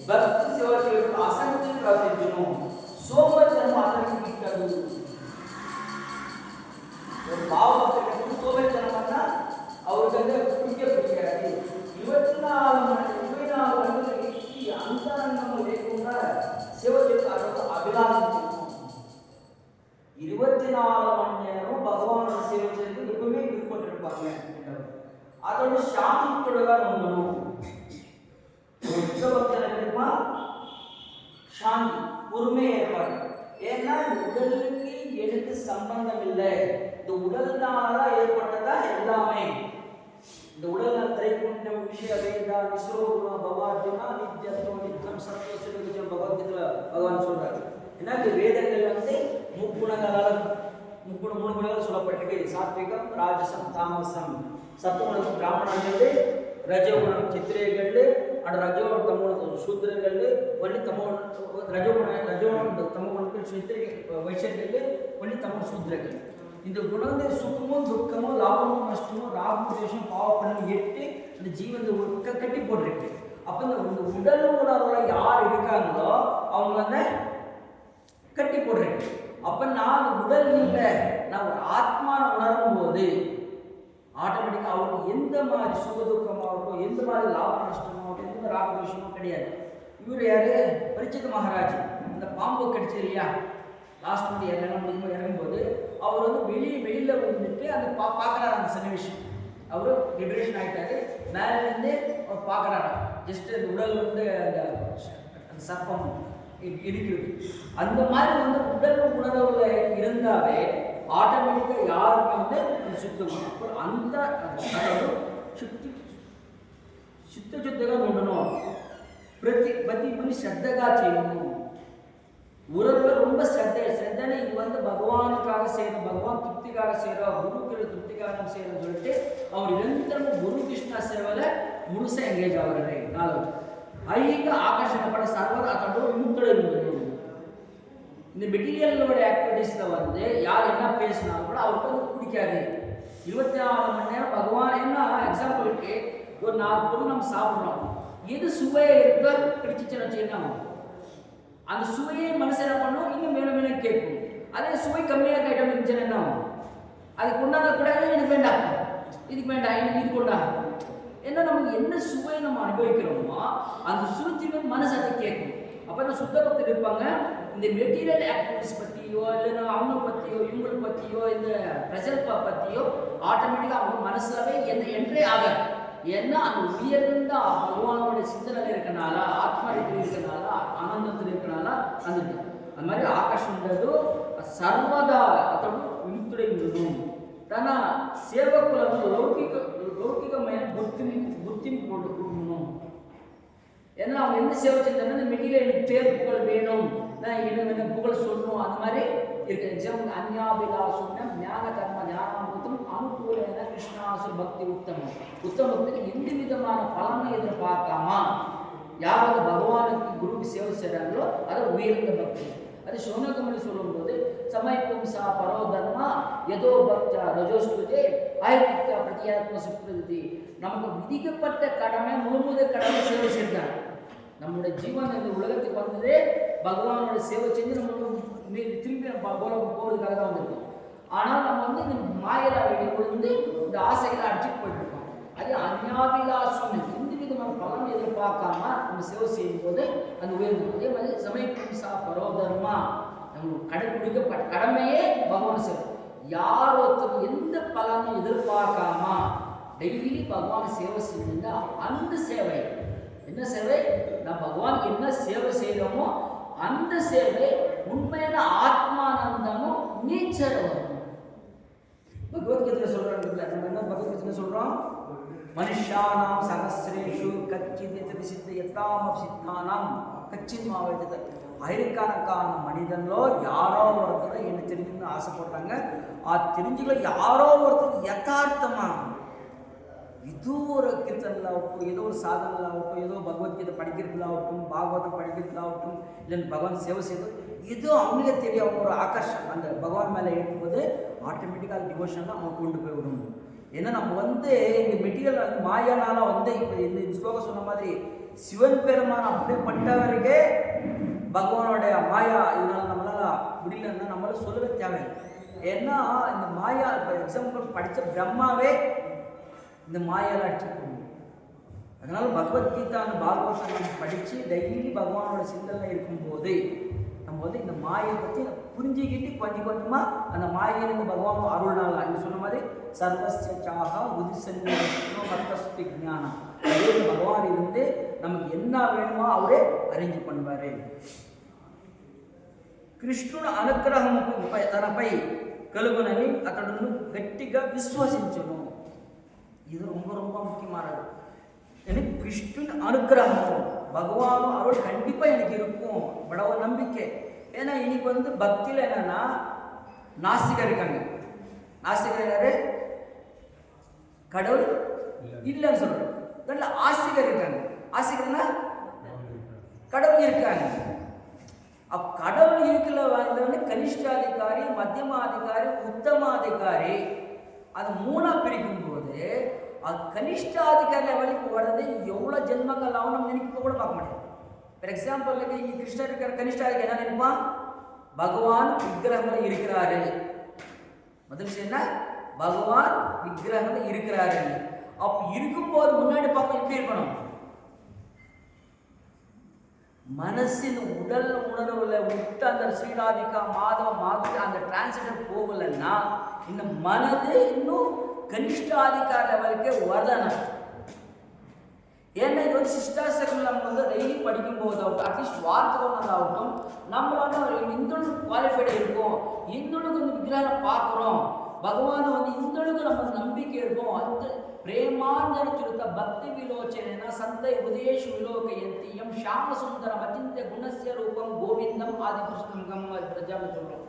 భక్తి సేవ చేయడం ఆసక్తి ప్రార్థించును సోమరితనం అతనికి గిట్టదు ಭಾವಭಕ್ತರಿಗೆ ಸೋಮರಿತನವನ್ನ ಅವ್ರಿಗಂದ್ರೆ பிடிக்காது 24 గంటలు ఈ అంతరంగం లేకుండా సేవ చేస్తారు అభిలాషం 24 மணி நேரம் பகவானோட சேவை செய்து எப்பவுமே விருப்பப்பட்டிருப்பாங்க. அதோட சாந்தியுடா ఉండணும். பக்தர்களுக்கு சாந்தி பொறுமை ஏற்படும். ஏன்னா உடலுக்கு எனக்கு சம்பந்தம் இல்லை, இந்த உடல்னால ஏற்பட்டதா எல்லாமே. இந்த உடல் திரைக்குண்ட விஷய வேதா விஸ்வரூப பகவானா நித்யத்துவ நித்யம் சத்வ சிவ பகவத்கீதையில பகவான் சொல்றாரு. ஏன்னா இந்த வேதங்கள் வந்து மூணு குணங்கள் சொல்லப்பட்டிருக்கு. சாத்விகம், ராஜசம், தாமசம். சத்துவம் பிராமணர்கள், ரஜோகுணம் சித்திரைகள், அண்ட் ரஜோகுணம் தமோகுணம் சூத்திரர்கள், ஒன்லி ரஜோகுணம் தமோகுணம் சித்திரை வைஷ்யர்கள், ஒன்லி தமோ சூத்திரர்கள். இந்த குணங்கள் சுகமும் துக்கமும் லாபமும் நஷ்டமும் ராகும் தேசம் பாவப்பணம் 8 இந்த ஜீவனை கட்டி போட்டிருக்கு. அப்போ இந்த உடல் உணர்வுல யார் இருக்காங்களோ அவங்க வந்து கட்டி போடுறேன். அப்போ நான் உடல் இல்லை, நான் ஒரு ஆத்மான உணரும் போது ஆட்டோமேட்டிக்காக அவருக்கு எந்த மாதிரி சுகதுக்கமாகட்டும், எந்த மாதிரி லாப நஷ்டமாகட்டும், எந்த ராக விஷயமும் கிடையாது. இவர் யாரு? பரிச்சித மகாராஜ். இந்த பாம்பு கடிச்சது இல்லையா, லாஸ்ட் வந்து இறங்கும்போது அவர் வந்து வெளியில வந்துட்டு அந்த பார்க்குறாரு. அந்த சன்னிவேஷம் அவர் லிபரேஷன் ஆகிட்டாரு. மேலேருந்து அவர் பார்க்குறாரு. ஜஸ்ட் அந்த உடல் வந்து அந்த சர்ப்பம் இருக்குது. அந்த மாதிரி வந்து உடல் உணர்வுல இருந்தாவே ஆட்டோமேட்டிக்காக யாருமே வந்து சுத்தம் அந்த శుద్ధిగా ఉండணும். ప్రతి మనిషి శ్రద్ధగా చేయணும். உறவுல ரொம்ப ஸ்ரத்தனை இது வந்து பகவானுக்காக செய்யணும், பகவான் திருப்திக்காக செய்யறோம், குருக்கிற திருப்திக்காக செய்யணும்னு சொல்லிட்டு அவர் நிரந்தரம் குரு கிருஷ்ண சேவையில முழுசா எங்கேஜ் ஆகுறாரு. 4 ஐக ஆகர்ஷணப்பட சர்வதா அதோட விமுக்தோட இருக்கணும். இந்த மெட்டீரியலோட ஆக்டிவிட்டீஸ்ல வந்து யார் என்ன பேசினாலும் கூட அவருக்கு வந்து பிடிக்காது. 24 மணி நேரம் பகவான் என்ன எக்ஸாம்பிளுக்கு ஒரு 4 பொருள் நம்ம சாப்பிட்றோம், எது சுவையை இருக்கோ பிடிச்சிச்சுன்னு வச்சுக்கோங்க, அந்த சுவையை மனசு என்ன பண்ணும், இன்னும் மேலும் மேலும் கேட்கும். அதே சுவை கம்மியாக ஐட்டம் இருந்துச்சுன்னா என்ன ஆகும், அது கொண்டாட கூட எனக்கு வேண்டாம், இதுக்கு வேண்டாம், எனக்கு இது கொண்டாடும். ஏன்னா நமக்கு என்ன சுவையை நம்ம அனுபவிக்கிறோமோ அந்த சுருத்தின் மனசு அதை கேட்கும். அப்போ இந்த சுத்த பக்தர் இருப்பாங்க, இந்த மெட்டீரியல் ஆக்டிவிட்டிஸ் பற்றியோ இல்லைன்னா அவங்க பற்றியோ இவங்களை பற்றியோ இந்த பிரஜல்பா பற்றியோ ஆட்டோமேட்டிக்காக அவங்க மனசாவே என்றே ஆகாது. ஏன்னா அந்த உயர்ந்த பகவானோட சிந்தனை இருக்கனால, ஆத்மாவில் இருக்கனால, ஆனந்தத்தில் இருக்கனால அந்த மாதிரி ஆகாஷன்றது சர்வதா அதோட விமுக்துடை ఉండணும். తన సేవకులను లౌకికమైన గుర్తింపు கொடுக்கணும். ஏன்னா அவங்க எந்த சேவை செஞ்சாங்கன்னா இந்த மெட்டீரியல் எனக்கு பேர் புகழ் வேணும், நான் என்ன புகழ் சொல்லணும், அந்த மாதிரி இருக்கு. எக்ஸாம்பிள் அந்யாபிலாசுன்னா ஞான கர்ம ஞானாமுத்தம் அனுகூலன கிருஷ்ணாசு பக்தி உத்தமம். உத்தம பக்திக்கு எந்த விதமான பலனை எதிர்பார்க்காம யாராவது பகவானுக்கு குருவுக்கு சேவை செய்கிறாங்களோ அது உயர்ந்த பக்தி. அது சோனகமணி சொல்லும்போது சமயக்கும் சா பரோ தர்மா எதோ பக்தா ரஜோஸ்துதே ஆயுக்தா பிரதியாத்ம சுப்ரதி. நமக்கு விதிக்கப்பட்ட கடமை முழுமுத கடமை சேவை செய்கிறாங்க. நம்முடைய ஜீவன் இந்த உலகத்துக்கு வந்ததே பகவானோட சேவை செஞ்சு நம்மளுக்கு திரும்பி உலகம் போகிறதுக்காக தான் வந்திருக்கோம். ஆனால் நம்ம வந்து இந்த மாயலா வெளியிலிருந்து இந்த ஆசைகளை அடிச்சுட்டு போயிட்டுருக்கோம். அது அந்யாபிலாசம் எந்த விதமான பலன் எதிர்பார்க்காம நம்ம சேவை செய்யும் போது அந்த உயர்வு. அதே மாதிரி சமயக்கும் சா பரோதர்மா நம்ம கடைபிடிக்கப்பட்ட கடமையே பகவான் சேவை. யார் ஒருத்தர் எந்த பலனும் எதிர்பார்க்காம டெய்லி பகவான் சேவை செஞ்சிருந்தா அந்த சேவை என்ன சேவை, நான் பகவானுக்கு என்ன சேவை செய்கிறோமோ அந்த சேவை உண்மையான ஆத்மானந்தமும் நீச்சர் வரும். பகவத்கீதையில சொல்றாங்க, நம்ம என்ன பகவத்கீதையில சொல்றோம், மனுஷானாம் சகசிரேஷு கச்சித் சித்த எத்தாம சித்தானாம் கச்சின் மாவட்டத்தை. ஆயிரக்கணக்கான மனிதனோ யாரோ ஒருத்தர் என்ன தெரிஞ்சுன்னு ஆசைப்படுறாங்க. தெரிஞ்சுக்கல யாரோ ஒருத்தர் யதார்த்தமா ஏதோ ஒரு கீர்த்தனலாகட்டும், ஏதோ ஒரு சாதனலாகட்டும், ஏதோ பகவத்கீதை படிக்கிறதுலாகட்டும், பாகவதம் படிக்கிறதுலாகட்டும், இல்லைன்னு பகவான் சேவை செய்வது ஏதோ அவங்களே தெரியும் ஒரு ஆகர்ஷம் அந்த பகவான் மேலே ஏற்றும்போது ஆட்டோமேட்டிக்காக டிவோஷன் தான் அவங்க கொண்டு போய் விடணும். ஏன்னா நம்ம வந்து இந்த மெட்டீரியல் வந்து மாயானால வந்து இப்போ இந்த ஸ்லோகம் சொன்ன மாதிரி சிவன் பெருமான் அப்படிப்பட்டவருக்கே பகவானுடைய மாயா இதனால நம்மளால முடியலன்னா நம்மளால சொல்லவே தேவையில்லை. ஏன்னா இந்த மாயா இப்போ எக்ஸாம்பிள் படித்த பிரம்மாவே இந்த மாயால் அடிச்சுக்கணும். அதனால பகவத்கீதா அந்த பாகவதம் படித்து டெய்லி பகவானோட சிந்தனை இருக்கும்போது நம்ம வந்து இந்த மாயை பற்றி புரிஞ்சுக்கிட்டு கொஞ்சம் கொஞ்சமாக அந்த மாயிலிருந்து பகவான் அருள்னால அங்கே சொன்ன மாதிரி சர்வஸ்ய சாகா உதிசன்னோ மத்தஸ்தி ஞானம் அதே பகவான் இருந்து நமக்கு என்ன வேணுமோ அவரே அரேஞ்ச் பண்ணுவார். కృష్ణుడు అనుగ్రహముకు తనపై కలుగునని అతడును గట్టిగా విశ్వసించును. ఇది ரொம்ப ரொம்ப முக்கியமானது. எனக்கு கிருஷ்ணன் அனுகிரகம் பகவான் அருள் கண்டிப்பாக எனக்கு இருக்கும் படவ நம்பிக்கை. ஏன்னா இன்னைக்கு வந்து பக்தியில் என்னன்னா நாஸ்திகர் இருக்காங்க. நாஸ்திகர் யாரு? கடவுள் இல்லைன்னு சொல்றோம். நல்ல ஆஸ்திகர் இருக்காங்க. ஆஸ்திகர்னா கடவுள் இருக்காங்க. கடவுள் இருக்கல வாழ்ந்தவனே கனிஷ்டாதிகாரி, மத்தியமாதிகாரி, உத்தமாதிகாரி. அது மூணா பிரிக்கும் போது அது கனிஷ்டாதிகாரி லெவலுக்கு வர்றது எவ்வளோ ஜென்மங்கள் ஆகும் நம்ம நினைக்க கூட பார்க்க முடியாது. ஃபார் எக்ஸாம்பிளுக்கு இங்கே கிருஷ்ணர் இருக்கிற கனிஷ்டாதிகாரி என்ன நினைப்பான்? பகவான் விக்கிரகங்கள் இருக்கிறாரு. முதல் விஷயம் என்ன? பகவான் விக்கிரகங்கள் இருக்கிறாரு. அப்போ இருக்கும்போது முன்னாடி பார்க்க எப்படி இருக்கணும்? மனசின் உடல் உணர்வுல விட்டு அந்த ஸ்ரீராதிகா மாதவ மாதிரி அந்த டிரான்ஸ்லேட்டர் போகலைன்னா இந்த மனது இன்னும் கனிஷ்டாதிகார லெவலுக்கே வரலன்னா. ஏன்னா இது வந்து சிஷ்டாசகம் நம்ம வந்து டெய்லி படிக்கும் போது ஆகட்டும், அட்லீஸ்ட் வாரத்துக்கு ஒன்றாகட்டும் நம்மளால இந்துளுக்கு குவாலிஃபைடு இருக்கும், இந்துளுக்கு வந்து விக்கிரகம் பார்க்குறோம், பகவான் வந்து இந்துளுக்கு நம்ம நம்பிக்கை இருக்கும். அந்த ಪ್ರೇಮಾಂಜನ ಚುರುತ ಭಕ್ತಿ ವಿಲೋಚನೆನ ಸಂತೈ ಉದೇಶು ವಿಲೋಕಯಂತಿ ಎಂ ಶ್ಯಾಮ ಸುಂದರ ಅಚಿಂತ್ಯ ಗುಣಸ್ಯ ರೂಪಂ ಗೋವಿಂದಂ ஆதிகிருஷ்ணம் பிரஜான்னு சொல்கிறோம்.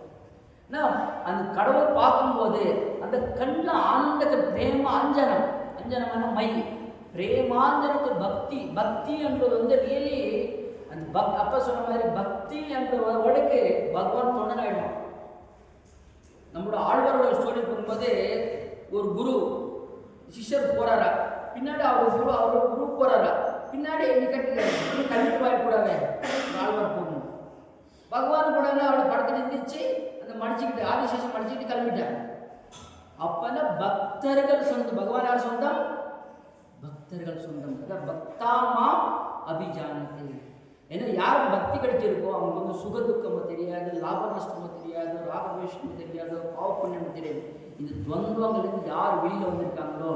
அந்த கடவுளை பார்க்கும்போது அந்த கண்ணில் ஆனந்த பிரேம அஞ்சனம், அஞ்சனமான மை பிரேமாஞ்சனத்து பக்தி. பக்தி என்பது வந்து ரியலி அந்த அப்போ சொன்ன மாதிரி பக்தி என்ற வடக்கு பகவான் தொண்டனாயிடுவான். நம்மளோட ஆழ்வாரோட ஸ்டோரி போகும்போது ஒரு குரு சிஷ்யர் போறாரா, பின்னாடி அவரோட குரு போறாரா, பின்னாடி கல்விட்டு வாய்க்கூடாது ஆழ்வார் போகணும். பகவான் கூட அவரோட படத்தை நிந்திச்சு அந்த மடிச்சுக்கிட்டு ஆதிசேஷம் மடிச்சுக்கிட்டு கிளம்பிட்டார். அப்பதான் பக்தர்கள் சொந்தம். பகவான் யார் சொந்தம்? பக்தர்கள் சொந்தம். அதான் பக்தாமா அபிஜானத்தை. ஏன்னா யார் பக்தி கிடைச்சிருக்கோ அவங்க வந்து சுக துக்கமும் தெரியாது, லாப நஷ்டமும் தெரியாது, ராகவேஷமும் தெரியாது, பாவ புண்ணியமும் தெரியாது. இந்த துவந்தவங்களுக்கு யார் வெளியில் வந்திருக்காங்களோ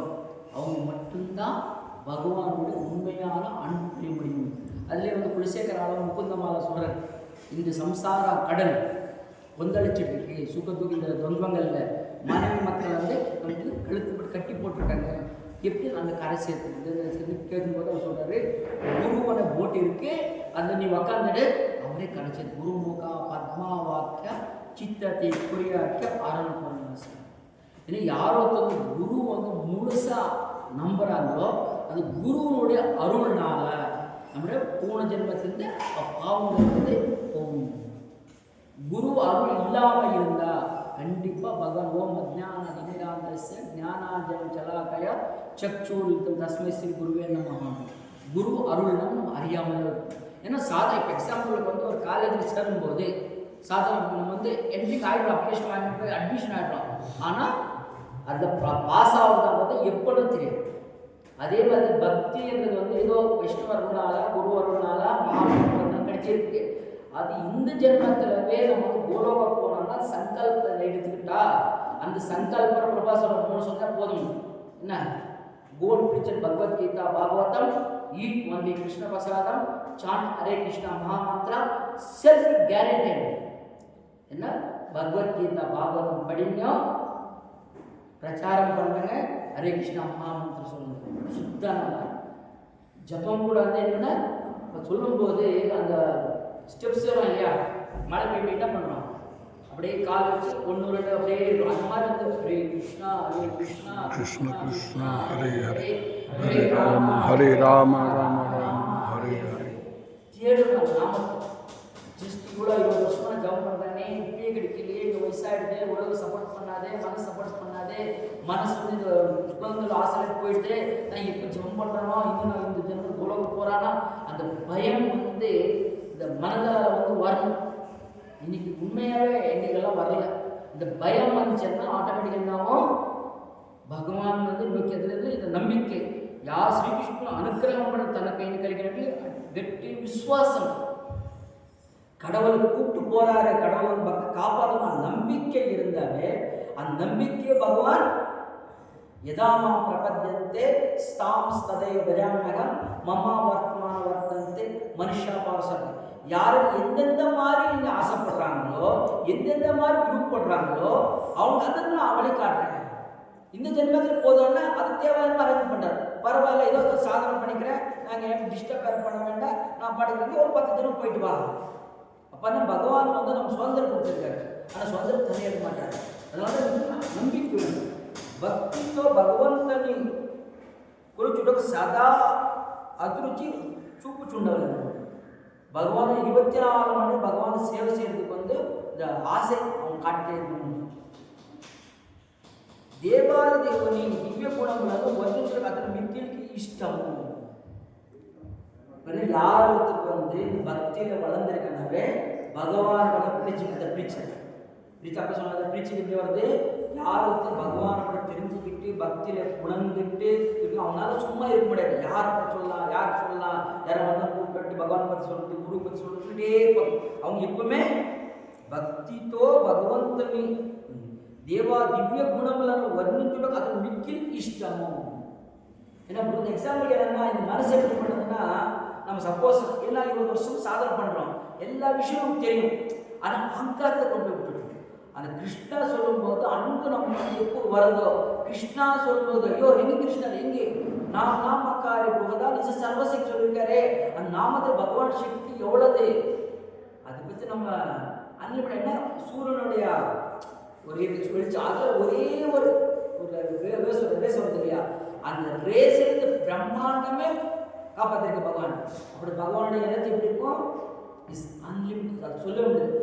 அவங்க மட்டும்தான் பகவானோட உண்மையான அன்பு புரிய முடியும். அதுலேயே வந்து குலசேகராலும் முகுந்தமால சொல்கிறார், இந்த சம்சார கடல் கொந்தளிச்சிட்டு இருக்கு, சுகத்துக்கு இந்த துவந்தங்களில் மனைவி மக்கள் வந்து நமக்கு கழுத்து கட்டி போட்டிருக்காங்க, எப்படி அந்த கரை சேர்த்து கேட்கும்போது அவர் சொல்கிறாரு, குருவோட போட்டு இருக்கு, அந்த நீ உக்காந்துட்டு அவரே கரை சேர்த்து குருமுகா பத்மாவாக்கிய சித்தத்தை குறியாக்க ஆரம்பிப்பாங்க. ஏன்னா யாரோ குரு வந்து முழுசா நம்புறாங்களோ அது குருவனுடைய அருள்னால நம்முடைய போன ஜென்மத்திலிருந்து பாவங்கள் வந்து போகும். குரு அருள் இல்லாமல் இருந்தா கண்டிப்பா பகவான் ஓம் அஜ்ஞான திமிராந்தஸ்ய ஞானாஞ்சனம் சலாக்கயா சக்ஷுலிதம் தஸ்மை ஸ்ரீ குருவே நமஹ. குரு அருள் நம்ம அறியாமல் இருக்கும். ஏன்னா இப்போ எக்ஸாம்பிளுக்கு வந்து ஒரு காலேஜில் சேரும்போது சாதாரண நம்ம வந்து என்ட்ரிக்கு ஆகிடும், அப்ளிகேஷன் வாங்கிட்டு அட்மிஷன் ஆகிடும். ஆனால் அதில் பாஸ் ஆகுதான்றது எப்போன்னு தெரியும். அதே மாதிரி பக்தின்றது வந்து ஏதோ வைஷ்ணவ அருள்னால குரு அருள்னால மகாபுரம் கிடைச்சிருக்கு. அது இந்த ஜென்மத்திலவே நம்ம வந்து கோலோகம் போனோம்னா சங்கல்பத்தை எடுத்துக்கிட்டா அந்த சங்கல்பம் பிரபாசம் 3 சொன்னால் போதும். என்ன கோல் பிரிச்சன் பகவத்கீதா பாகவதம் ஈட் ஒன்லி கிருஷ்ண பிரசாதம் sand Hare Krishna mahamantra self guaranteed. என்ன பகவத்கீதா பாகவதம் படிங்க, பிரச்சாரம் பண்ணுங்க, ஹரே கிருஷ்ணா மகாமந்திரம் சொல்லுங்க. சுத்தமாக ஜபம் கூட வந்து என்னென்னா இப்போ சொல்லும்போது அந்த ஸ்டெப்ஸ் வரும் இல்லையா, மழை பெய்ய என்ன பண்ணுறோம், அப்படியே கால் வச்சு 1 2 அப்படியே அந்த மாதிரி வந்து ஹரே கிருஷ்ணா கிருஷ்ணா கிருஷ்ணா ஹரே ஹரே ஹரே ராம ராம ராம ஹரே ஹரே தேடுற நாமத்தை ஜஸ்ட் இவ்வளோ 20 வருஷமா ஜம்ப் பண்ணுறேனே, இப்பயே கிடைக்கலையே, இங்கே வயசாகிடுது, உடல் சப்போர்ட் பண்ணாதே, மனசு சப்போர்ட் பண்ணாதே, மனசு வந்து இந்த உலகங்கள் ஆசையில் போயிட்டு நான் எப்போ ஜம்ப் பண்ணுறேனோ, இன்னும் நான் இந்த ஜென்மம் உலக போகிறானா, அந்த பயம் வந்து இந்த மனதால் வந்து வரணும். இன்னைக்கு உண்மையாகவே எங்களுக்கெல்லாம் வரல. இந்த பயம் வந்துச்சுன்னா ஆட்டோமேட்டிக்காக என்னாகும், பகவான் வந்து நோக்கியதுலேருந்து இந்த நம்பிக்கை யார் ஸ்ரீகிருஷ்ணன் அனுக்கிரகம் பண்ண தன்னை கையில் கழிக்கிறது கெட்டி விசுவாசம். கடவுளை கூப்பிட்டு போறாரு, கடவுள் காப்பாற்றணும் நம்பிக்கை இருந்தாலே அந்த நம்பிக்கையை பகவான் யதாமா பிரபத்தியந்தே ஸ்தாம் ஸ்ததை பஜாமகம் மமா வர்த்தமான வர்த்தந்தே மனுஷா பாரசம். யாரு எந்தெந்த மாதிரி இங்கே ஆசைப்படுறாங்களோ, எந்தெந்த மாதிரி விருப்பப்படுறாங்களோ அவங்க அதை நான் அவளை காட்டுறேன். இந்த ஜென்மத்தில் போதோன்னா அது தேவையான அரேஞ்ச் பண்ணுறாரு. பரவாயில்ல, ஏதோ சாதனை பண்ணிக்கிறேன், நாங்கள் ஏன் டிஸ்டர்ப் பண்ண வேண்டாம், நான் படிக்கிறேன், ஒரு 10 தினம் போயிட்டு வா. அப்போ பகவான் வந்து நம்ம சுதந்திரம் கொடுத்துருக்காரு. ஆனால் சுதந்திரம் தனியாக மாட்டார். அதனால நம்பிக்கை வேணும். భక్తితో భగవంతుని కొలుచుటకు సదా అభిరుచి చూపుచుండాలి. భగవాన్ 24 மணி பகவான் சேவை செய்யறதுக்கு வந்து இந்த ஆசை அவன் காட்டே இருக்கணும். தேவாதி தேவனி திவ்ய குணங்களை வர்ணிச்சு அத்தனை மித்திற்கு இஷ்டம். யாருக்கு வந்து பக்தியில வளர்ந்துருக்கனாவே பகவான் பிரீச்சர் அப்ப சொன்ன பிரீச்சிங் எப்படி வருது, யாருக்கு பகவானோட தெரிஞ்சுக்கிட்டு பக்தியில உணர்ந்துட்டு அவனால சும்மா இருக்க முடியாது. யாரை பற்றி சொல்லலாம், யார் சொல்லலாம், யாரை வந்து கூப்பிட்டு பகவான் பற்றி சொல்றது, குரு பற்றி சொல்லிட்டே இருப்பாங்க. அவங்க எப்பவுமே பக்திతో భగవంతుని దేవా దివ్య గుణములను వర్ణించడం అతను మిక్కిలి ఇష్టము. ஏன்னா ஒரு எக்ஸாம்பிள் என்னன்னா, இந்த மனசு எப்படி பண்ணுறதுன்னா, நம்ம சப்போஸ் எல்லாம் 20 வருஷம் சாதனை பண்ணுறோம், எல்லா விஷயமும் தெரியும், ஆனால் அகங்காரத்தை கொண்டு போய் விட்டுடும். அந்த கிருஷ்ணா சொல்லும்போது அன்பு நம்ம எப்போ வருதோ, கிருஷ்ணா சொல்லும்போது ஐயோ எங்க கிருஷ்ணர் எங்கே நாம் நாமக்காரி போகதா நிஜ சர்வசக்தி சொல்லியிருக்காரு. அந்த நாமத்தில் பகவான் சக்தி எவ்வளவு, அதை பற்றி நம்ம அன்லிமிட். என்ன சூரியனுடைய ஒரு வெளிச்சம், அதில் ஒரே ஒரு ரேஸ் வருது இல்லையா, அந்த ரேஸிலிருந்து பிரம்மாண்டமே காப்பாற்றிருக்க பகவான். அப்படி பகவானுடைய எனர்ஜி எப்படி இருக்கும், இஸ் அன்லிமிட், அது சொல்ல முடியாது.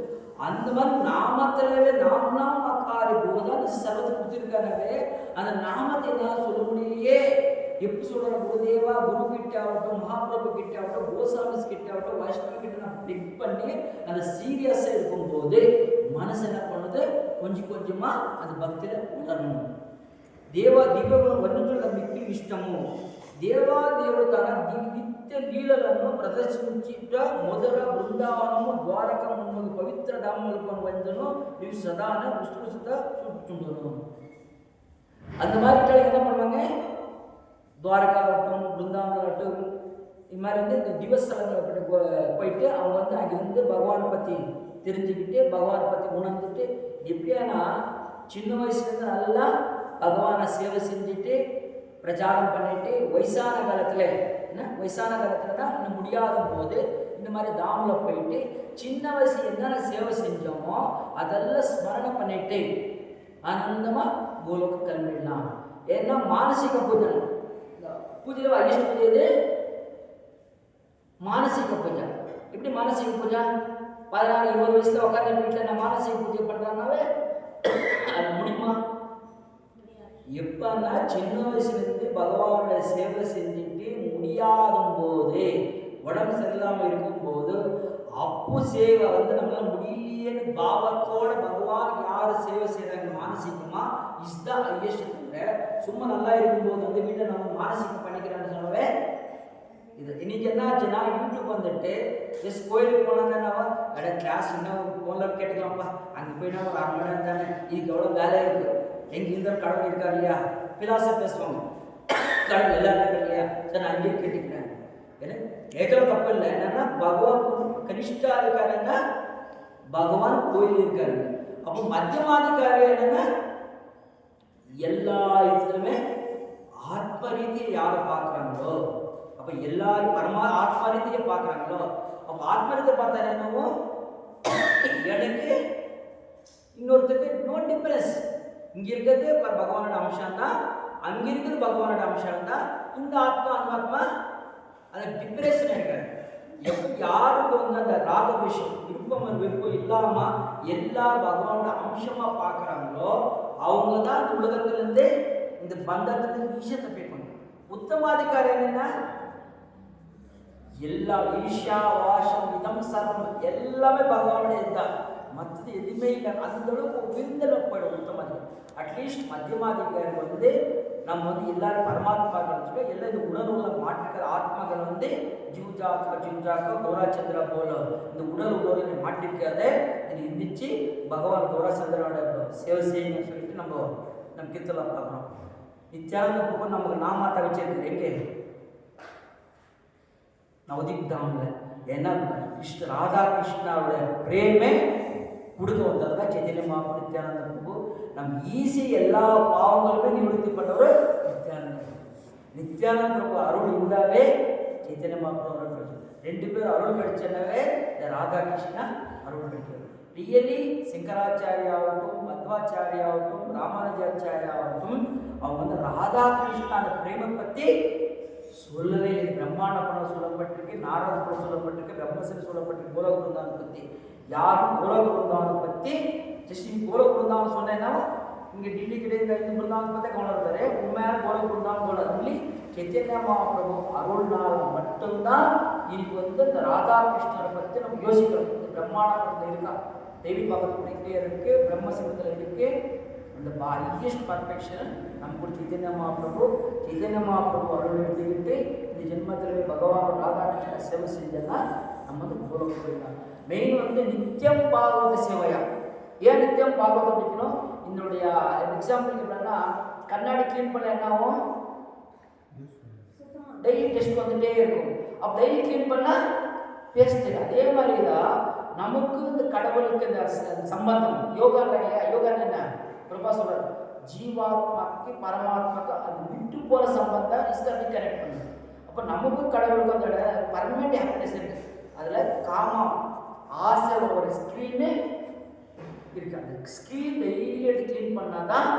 அந்த மாதிரி நாமத்திலவே நாம் அக்காரி போதான் சர்வத்தை கொடுத்துருக்காங்கவே, அந்த நாமத்தை என்னால் சொல்ல முடியலையே. எப்படி சொல்ற, குருதேவா குரு கிட்ட ஆகட்டும், மகாபிரபு கிட்ட ஆகட்டும், கோசாமிஸ் கிட்ட ஆகட்டும், வைஷ்ணவ கிட்ட நான் பிக் பண்ணி அந்த சீரியஸா இருக்கும்போது மனசு என்ன பண்ணுது, கொஞ்சம் கொஞ்சமா அந்த பக்தியில உணரணும். దేవా దివ్యగుణం వర్ణించడం మిక్కిలి ఇష్టము. దేవాదేవుడు తన నిత్య లీలలను ప్రదర్శించుట మొదల బృందావనము ద్వారకము పవిత్ర ధామములకు వందను ఇవి సదాన ఉత్కృష్టత చూపుతుండును. அந்த மாதிரி என்ன பண்ணுவாங்க, துவாரகா ஆகட்டும், பிருந்தாவனம் ஆகட்டும், இது மாதிரி வந்து இந்த திவஸ்தலங்களை போயிட்டு அவங்க வந்து அங்கிருந்து பகவானை பற்றி தெரிஞ்சுக்கிட்டு பகவானை பற்றி உணர்ந்துட்டு, எப்படியானா சின்ன வயசுலேருந்து நல்லா பகவானை சேவை செஞ்சுட்டு பிரச்சாரம் பண்ணிட்டு வயசான காலத்தில் வயசான காலத்தில் தான் இன்னும் முடியாத போது இந்த மாதிரி தாமில் போயிட்டு சின்ன வயசு என்னென்ன சேவை செஞ்சோமோ அதெல்லாம் ஸ்மரணை பண்ணிட்டு ஆனந்தமாக கோலோக கிளம்பிடலாம். ஏன்னா மானசீக பூஜை, பூஜையில் ஹையஸ்ட் பூஜை எது, மானசீக பூஜை. எப்படி மானசீக பூஜை, 16-20 வயசுல உட்காந்து வீட்டில் நான் மானசீக பூஜை பண்ணுறாங்கனாவே அது முடியுமா? எப்பன்னா சின்ன வயசுலேருந்து பகவானோட சேவை செஞ்சுட்டு முடியாத போது, உடம்பு சரியில்லாமல் இருக்கும்போது அப்போ சேவை வந்து நம்மளால முடியலையேன்னு பாவத்தோட பகவான் யார் சேவை செய்கிறாங்க மானசீகமா இதுதான் ஹையஸ்ட். சும்மா நல்லா இருக்கும்போது வந்து வீட்டில் நம்ம மானசீகம் பண்ணிக்கிறான்னு சொல்லவே இது. இன்னைக்கு என்ன ஆச்சுன்னா, யூடியூப் வந்துட்டு ஜஸ்ட் கோயிலுக்கு போனாங்கன்னாவா கடை கிளாஸ் இன்னும் ஃபோனில் கேட்டுக்கலாம்ப்பா, அங்கே போயினா ஒரு 1/2 மணி நேரம் தானே, இதுக்கு எவ்வளோ வேலை இருக்குது, எங்கே இருந்தாலும் கடவுள் இருக்கார் இல்லையா, பிலாசபி பேசுவாங்க, கடவுள் எல்லாரும் இருக்கார் இல்லையா, சார் நான் அங்கேயே கேட்டுக்கிறேன். ஏன்னா கேட்கலாம் தப்பு இல்லை. என்னன்னா பகவான் கனிஷ்டா இருக்காருன்னா பகவான் கோயில் இருக்காரு. அப்போ மத்தியமாதிக்காரு என்னன்னா எல்லா இதுலையுமே ஆத்ம ரீதியை யாரை பார்க்குறாங்களோ, அப்போ எல்லாரும் ஆத்ம ரீதியை பார்க்குறாங்களோ, அப்போ ஆத்ம ரீதியை பார்த்தா என்னவோ எனக்கு இன்னொருத்தருக்கு நோ டிஃபரன்ஸ். இங்கே இருக்கிறது பகவானோட அம்சம் தான், அங்கே இருக்கிறது பகவானோட அம்சம் தான். இந்த ஆத்மா அன்னாத்மா அந்த டிப்ரெஷன் இருக்காது. எப்போ யாருக்கு வந்து அந்த ராகவேஷம் விருப்பம் விருப்பம் இல்லாம எல்லா பகவானோட அம்சமா பார்க்குறாங்களோ அவங்க தான் இந்த உலகத்திலிருந்து இந்த பந்தத்திலிருந்து ஈஷத்தை பே பண்ணுறாங்க. உத்தமாதிகாரி என்னன்னா எல்லா ஈஷா வாஷம் இதம் சர்வம் எல்லாமே பகவானுடைய இதுதான், மற்றது எதுவுமே இல்லை. அந்த அளவுக்கு விருந்தளவு போயிடும் உத்தமாதிகாரி. அட்லீஸ்ட் மத்தியமாதிகாரி வந்து நம்ம வந்து எல்லாரும் பரமாத்மாக்கள் வச்சுக்கோ, எல்லாம் இந்த உணர்வுல மாற்றிக்கிற ஆத்மாக்கள் வந்து ஜூஜாக்கா ஜுஞ்சாக்கா கௌராச்சந்திரா போல இந்த உடல் உணர்வை மாற்றிக்காத இது இருந்துச்சு பகவான் கௌராச்சந்திரோட சேவை செய்யுங்கன்னு சொல்லிட்டு நம்ம கீர்த்தலாம் பார்க்குறோம். நித்யானந்த பிரபு நமக்கு நாமாட்ட வச்சிருக்கு எங்கே நவதீப் தாமில். ஏன்னா கிருஷ்ண ராதா கிருஷ்ணாவோட பிரேமே கொடுக்க வந்ததுதான் சைத்தன்ய மகாபிரபு நித்யானந்த பிரபு. நம்ம ஈஸி எல்லா பாவங்களுமே நிவர்த்தி பண்ணவர் நித்யானந்த பிரபு. நித்யானந்த பிரபு அருள் இருந்தாவே சைத்தன்ய மகாபிரபு அருள் கிடைச்சது. ரெண்டு பேரும் அருள் கிடைச்சனாவே இந்த ராதா கிருஷ்ணா அருள் கிடைக்கிறது. ரியலி சங்கராச்சாரியாவட்டும் மத்வாச்சாரியாவட்டும் ராமானுஜாச்சாரியாவட்டும் அவங்க வந்து ராதா கிருஷ்ணான பிரேமை பற்றி சொல்லவே இல்லை. பிரம்மாண்ட படம் சொல்லப்பட்டிருக்கு, நாரத படம் சொல்லப்பட்டிருக்கு, பிரம்மசன் சொல்லப்பட்டிருக்கு. கோலக பிருந்தாவனை பற்றி யாரும் கோலக பிருந்தாவனை பற்றி ஜஸ்ட் கோலக பிருந்தாவன் சொன்னேன்னா இங்கே டெல்லி கிடையாது இந்த பிருந்தாவனை பற்றி கவனம் இருக்காரு. உண்மையான கோலக பிருந்தாவன் போல சொல்லி சைத்தன்ய மகாபிரபு அருள்நாள் மட்டும்தான் இன்னைக்கு வந்து இந்த ராதா கிருஷ்ணரை பற்றி நம்ம யோசிக்கிறோம். இந்த பிரம்மாண்ட படத்தில் இருக்கா, தேவி பகவத்கீதையிலே இருக்கு, பிரம்மசிங்கத்தில் இருக்கு. அந்த ஹையஸ்ட் பர்ஃபெக்ஷன் நம்ம சைத்தன்ய மகாபிரபு அருள் எடுத்துக்கிட்டு இந்த ஜென்மத்திலே பகவான் ராதாகிருஷ்ண சேவை செஞ்சோன்னா நம்ம வந்து கோலோகம் போயிடலாம். மெயின் வந்து நித்தியம் பாகவத சேவையா. ஏன் நித்தியம் பாகவதம் படிக்கணும்? இதனுடைய எக்ஸாம்பிள் எப்படின்னா கண்ணாடி கிளீன் பண்ண என்ன ஆகும், டெய்லி டெஸ்ட் வந்துட்டே இருக்கும். அப்போ டெய்லி கிளீன் பண்ணால் பேஸ்ட். அதே மாதிரி தான் நமக்கு இந்த கடவுளுக்கு இந்த சம்பந்தம் யோகா இல்லையா. யோகா என்ன பிரபா சொல்றாரு, ஜீவாத்மாக்கு பரமாத்மாக்கு அது விட்டு போற சம்பந்தம் இஸ்டாட்டி கனெக்ட் பண்ணுது. அப்போ நமக்கும் கடவுளுக்கு அந்த பர்மனெண்ட் ஹாப்பினஸ் இருக்கு. அதுல காமம் ஆசை ஒரு ஸ்கிரீனு இருக்கு. அந்த ஸ்கிரீன் டெய்லி எடுத்து கிளீன் பண்ணாதான்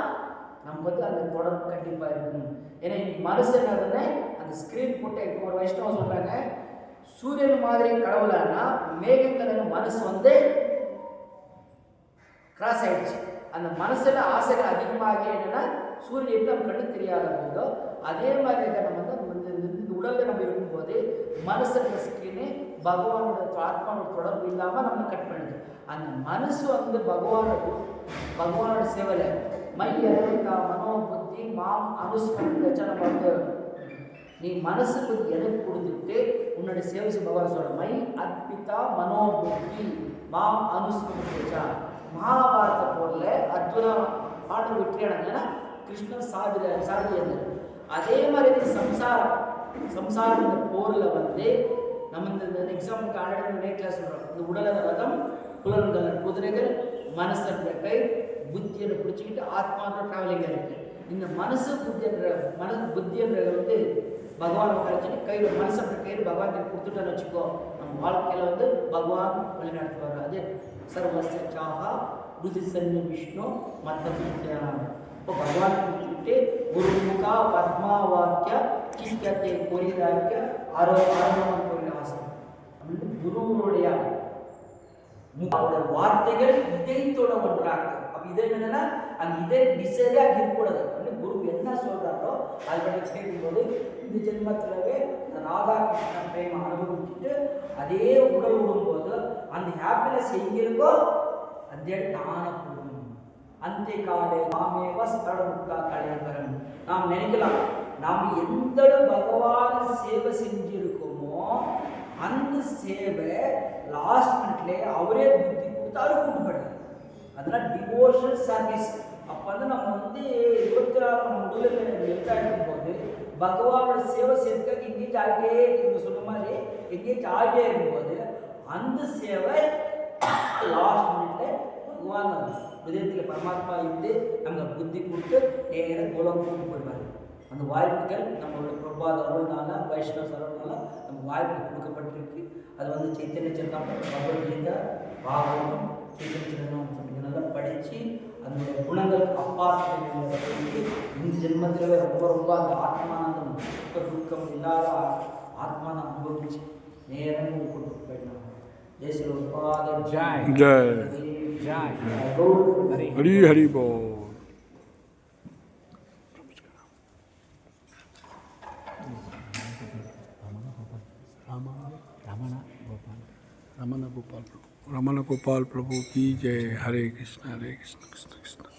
நம்ம வந்து அந்த தொடர்பு கண்டிப்பா இருக்கும். ஏன்னா இன்னைக்கு மனுஷன் அதுன்னு அந்த ஸ்கிரீன் போட்டு இப்போ ஒரு வைஷ்ணவ சொல்றாங்க, சூரியன் மாதிரி கடவுளானா மேகங்கள் மனசு வந்து கிராஸ் ஆயிடுச்சு. அந்த மனசுல ஆசைகள் அதிகமாக என்னன்னா சூரியன் எப்படி நம்ம கண்ணு தெரியாத போதோ அதே மாதிரி நம்ம வந்து இந்த உடல்ல நம்ம இருக்கும்போது மனசுல ஸ்கிரீனு பகவானோட ஆத்மாவோட தொடர்பு இல்லாம நம்ம கட் பண்ணுது. அந்த மனசு வந்து பகவானோட சேவல மை அர்ப்பிதா மனோ புத்தி மாம் அனுஸ்மரண நம்ம வந்து நீ மனசு புத்தி எனக்கு கொடுத்துட்டு உன்னோட சேவை பகவான் சொல்ற மை அர்ப்பிதா மனோ புத்தி மாம் அனுஸ்மரண. மகாபாரத போர்ல அர்ஜுனா பாண்டு வெற்றி அடைஞ்சா கிருஷ்ணன் சாதியது. அதே மாதிரி சம்சாரம் இந்த போர்ல வந்து நம்ம இந்த எக்ஸாம்பிளுக்கு ஆல்ரெடி நேற்று சொல்றோம். இந்த உடல ரதம், புலன்கள் குதிரைகள், மனசு கை, புத்தியை பிடிச்சிக்கிட்டு ஆத்மான்ற டிராவலிங் இருக்கு. இந்த மனசு புத்தி என்ற வந்து பகவான் கிடைச்சிட்டு கையில் மனசோட கையில் பகவான் கொடுத்துட்டோன்னு வச்சுக்கோ, நம்ம வாழ்க்கையில வந்து பகவான் வழிநடத்துவார். அது சர்வஸ்ய சாகா ருதிசன்ய விஷ்ணு மத்தம். இப்போ பகவான் கொடுத்துட்டு ஒரு முகா பத்மா வாக்கிய கிஷ்கத்தை பொறிதாக்க ஆரோக்கியம் பொறியாசம் அப்படின்னு குருவனுடைய வார்த்தைகள் இதயத்தோட ஒன்றாங்க. அப்ப இதை என்னன்னா அந்த இதய டிசைடாக இருக்கக்கூடாது அப்படின்னு குரு என்ன சொல்றாரோ அது பண்ணி கேட்கும்போது இந்த ஜென்மத்திலவே ராதா கிருஷ்ண பிரேம அனுபவிச்சுட்டு அதே உடல் விடும்போது அந்த ஹாப்பினஸ் எங்க இருக்கோ அதே தான போடும். அந்த காலை நாமேவ ஸ்தடமுக்கா கலையபரம். நாம் நினைக்கலாம் நாம் எந்த பகவான சேவை செஞ்சிருக்கோமோ அந்த சேவை லாஸ்ட் மினிட்ல அவரே புத்தி கொடுத்தாலும் கூட்டுப்படுது. அதெல்லாம் டிவோஷனல் சர்வீஸ். அப்போ வந்து நம்ம வந்து 24 நம்ம உடலில் எழுதாடும் போது பகவானோட சேவை செய்யறதுக்காக எங்கேயும் ஆகிட்டே இருக்கு. சொன்ன மாதிரி எங்கேயும் ஆகிட்டே இருக்கும்போது அந்த சேவை லாஸ்ட் மினிட்ல பகவான் விதத்தில் பரமாத்மா இருந்து நம்ம புத்தி கொடுத்து நேரம் கோலம் கூட்டு போயிடுவாங்க. அந்த வாய்ப்புகள் நம்மளோட பிரபாத அருள்னால வைஷ்ணவ அருள்னால நம்ம வாய்ப்பு கொடுக்கப்பட்டிருக்கு. அது வந்து சைத்தன்ய சரிதாமிரதம், பகவத்கீதை, பாகவதம், சைத்தன்ய சரிதாமிரதம் நல்லா படித்து அதனுடைய குணங்கள் அப்பாற்பட்டு இந்த ஜென்மத்தில் ரொம்ப அந்த ஆத்மானந்தம் துக்கம் இல்லாத ஆத்மான அனுபவிச்சு நேரம் கொண்டு போயிடலாம். जय श्री प्रभुपाद जय जय जय गौर हरि हरि बोल। रमन गोपाल प्रभु की जय। हरे कृष्ण कृष्ण कृष्ण।